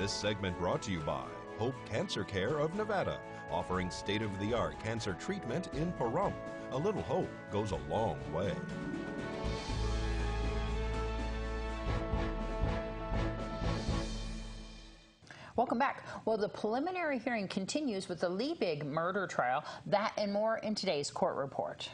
This segment brought to you by Hope Cancer Care of Nevada, offering state-of-the-art cancer treatment in Pahrump. A little hope goes a long way. Welcome back. Well, the preliminary hearing continues with the Liebig murder trial. That and more in today's court report.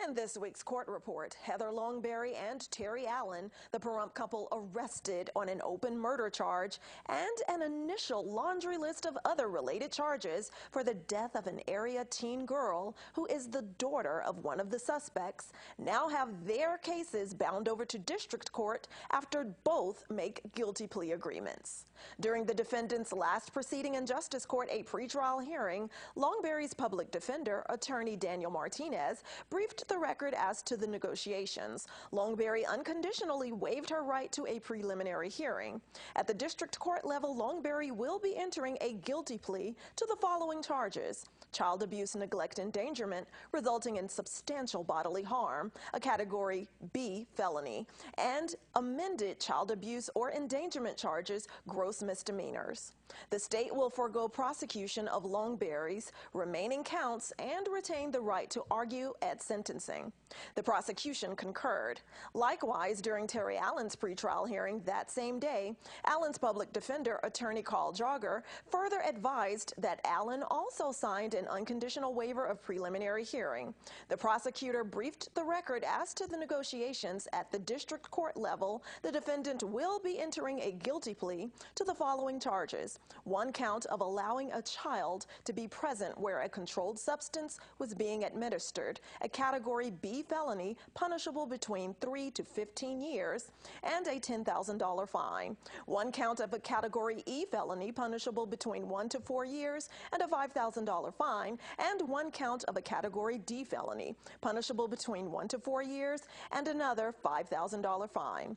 In this week's court report, Heather Longberry and Terry Allen, the Pahrump couple, arrested on an open murder charge and an initial laundry list of other related charges for the death of an area teen girl who is the daughter of one of the suspects, now have their cases bound over to district court after both make guilty plea agreements. During the defendant's last proceeding in justice court, a pretrial hearing, Longberry's public defender, attorney Daniel Martinez, briefed the record as to the negotiations. Longberry unconditionally waived her right to a preliminary hearing. At the district court level, Longberry will be entering a guilty plea to the following charges: child abuse, neglect, endangerment resulting in substantial bodily harm, a Category B felony, and amended child abuse or endangerment charges, gross misdemeanors. The state will forego prosecution of Longberry's remaining counts and retain the right to argue at sentencing. The prosecution concurred. Likewise, during Terry Allen's pretrial hearing that same day, Allen's public defender, attorney Carl Jogger, further advised that Allen also signed an unconditional waiver of preliminary hearing. The prosecutor briefed the record as to the negotiations at the district court level. The defendant will be entering a guilty plea to the following charges: one count of allowing a child to be present where a controlled substance was being administered, a Category B felony punishable between 3 to 15 years, and a $10,000 fine. One count of a Category E felony punishable between 1 to 4 years and a $5,000 fine, and one count of a Category D felony punishable between 1 to 4 years and another $5,000 fine.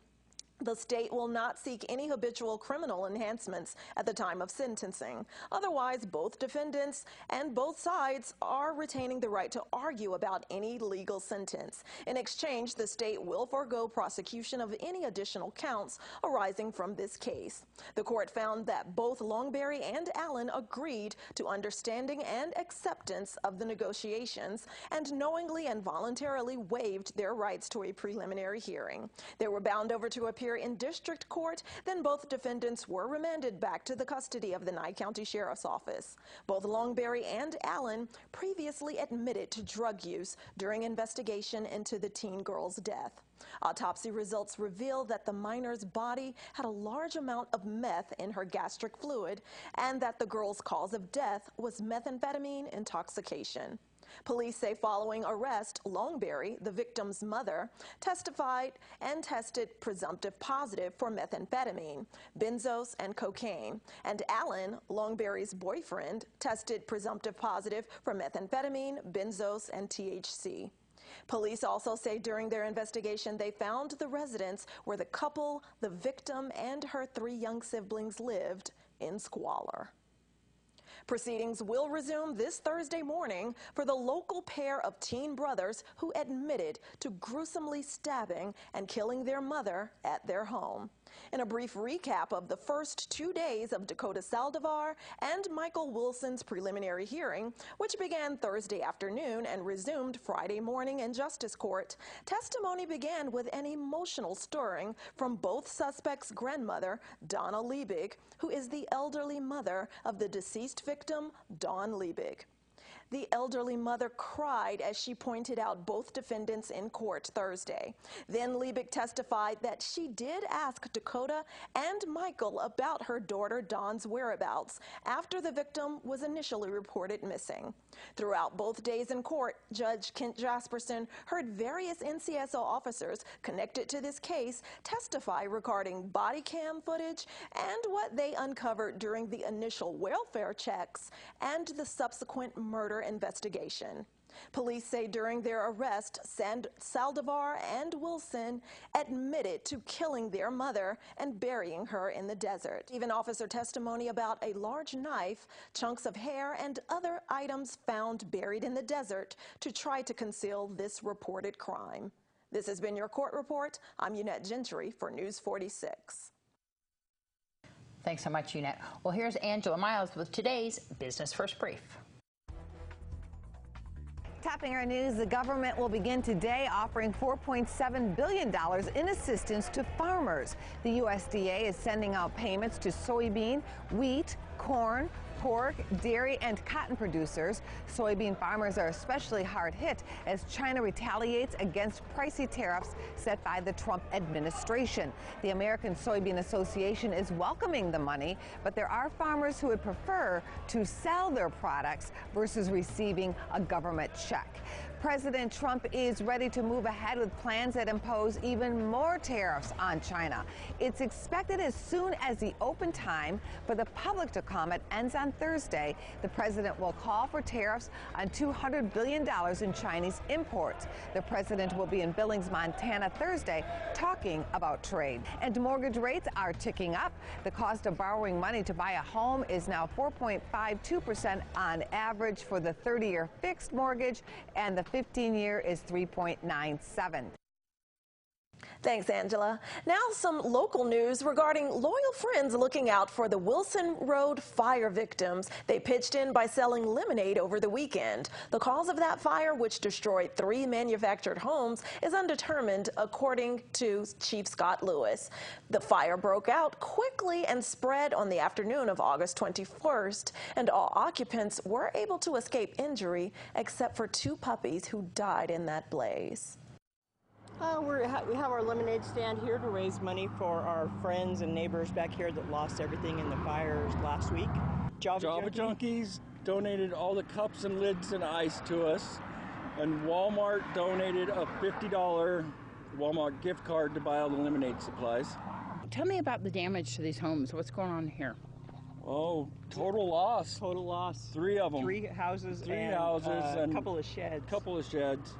The state will not seek any habitual criminal enhancements at the time of sentencing. Otherwise, both defendants and both sides are retaining the right to argue about any legal sentence. In exchange, the state will forego prosecution of any additional counts arising from this case. The court found that both Longberry and Allen agreed to understanding and acceptance of the negotiations and knowingly and voluntarily waived their rights to a preliminary hearing. They were bound over to appear in district court. Then both defendants were remanded back to the custody of the Nye County Sheriff's Office. Both Longberry and Allen previously admitted to drug use during investigation into the teen girl's death. Autopsy results reveal that the minor's body had a large amount of meth in her gastric fluid and that the girl's cause of death was methamphetamine intoxication. Police say following arrest, Longberry, the victim's mother, testified and tested presumptive positive for methamphetamine, benzos, and cocaine. And Allen, Longberry's boyfriend, tested presumptive positive for methamphetamine, benzos, and THC. Police also say during their investigation they found the residence where the couple, the victim, and her 3 young siblings lived in squalor. Proceedings will resume this Thursday morning for the local pair of teen brothers who admitted to gruesomely stabbing and killing their mother at their home. In a brief recap of the first 2 days of Dakota Saldivar and Michael Wilson's preliminary hearing, which began Thursday afternoon and resumed Friday morning in Justice Court, testimony began with an emotional stirring from both suspects' grandmother, Donna Liebig, who is the elderly mother of the deceased victim, Dawn Liebig. The elderly mother cried as she pointed out both defendants in court Thursday. Then Liebig testified that she did ask Dakota and Michael about her daughter Dawn's whereabouts after the victim was initially reported missing. Throughout both days in court, Judge Kent Jasperson heard various NCSO officers connected to this case testify regarding body cam footage and what they uncovered during the initial welfare checks and the subsequent murder investigation. Police say during their arrest, Saldivar and Wilson admitted to killing their mother and burying her in the desert. Even officer testimony about a large knife, chunks of hair, and other items found buried in the desert to try to conceal this reported crime. This has been your court report. I'm Eunette Gentry for News 46. Thanks so much, Eunette. Well, here's Angela Miles with today's Business First Brief. Topping our news, the government will begin today offering $4.7 billion in assistance to farmers. The USDA is sending out payments to soybean, wheat, corn, pork, dairy, and cotton producers. Soybean farmers are especially hard hit as China retaliates against pricey tariffs set by the Trump administration. The American Soybean Association is welcoming the money, but there are farmers who would prefer to sell their products versus receiving a government check. President Trump is ready to move ahead with plans that impose even more tariffs on China. It's expected as soon as the open time for the public to comment ends on Thursday. The president will call for tariffs on $200 billion in Chinese imports. The president will be in Billings, Montana Thursday talking about trade. And mortgage rates are ticking up. The cost of borrowing money to buy a home is now 4.52% on average for the 30-year fixed mortgage, and the 15-year is 3.97. Thanks, Angela. Now some local news regarding loyal friends looking out for the Wilson Road fire victims. They pitched in by selling lemonade over the weekend. The cause of that fire, which destroyed 3 manufactured homes, is undetermined, according to Chief Scott Lewis. The fire broke out quickly and spread on the afternoon of August 21st, and all occupants were able to escape injury except for 2 puppies who died in that blaze. We have our lemonade stand here to raise money for our friends and neighbors back here that lost everything in the fires last week. Java Junkies donated all the cups and lids and ice to us, and Walmart donated a $50 Walmart gift card to buy all the lemonade supplies. Tell me about the damage to these homes. What's going on here? Oh, total loss. Total loss. 3 of them. 3 houses, and a couple of sheds. Couple of sheds.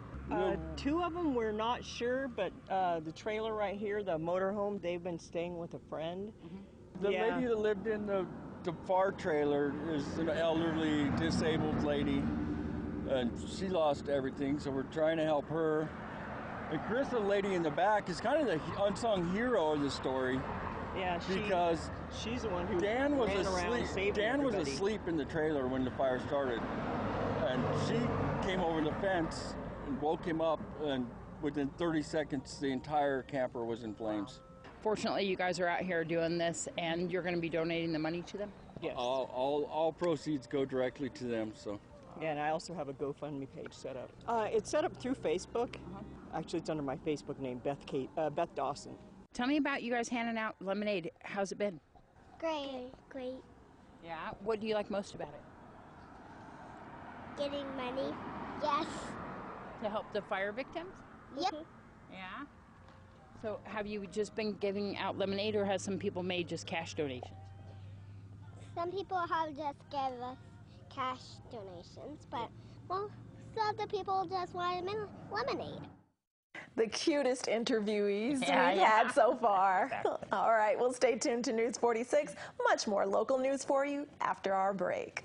2 of them we're not sure, but the trailer right here, the motorhome, they've been staying with a friend. The lady that lived in the far trailer is an elderly, disabled lady, and she lost everything, so we're trying to help her. And Chris, the lady in the back, is kind of the unsung hero of the story. Yeah, because she's the one who Dan was ran around asleep. Dan was asleep in the trailer when the fire started, and she came over the fence and woke him up, and within 30 seconds the entire camper was in flames. Fortunately, you guys are out here doing this, and you're going to be donating the money to them? Yes. All proceeds go directly to them. So. Yeah, and I also have a GoFundMe page set up. It's set up through Facebook. Actually, it's under my Facebook name, Beth Dawson. Tell me about you guys handing out lemonade. How's it been? Great. Yeah? What do you like most about it? Getting money. Yes. To help the fire victims? Yep. Yeah? So have you just been giving out lemonade, or has some people made just cash donations? Some people have just given us cash donations, but most of the people just wanted lemonade. The cutest interviewees we've had so far. Exactly. All right, well, stay tuned to News 46. Much more local news for you after our break.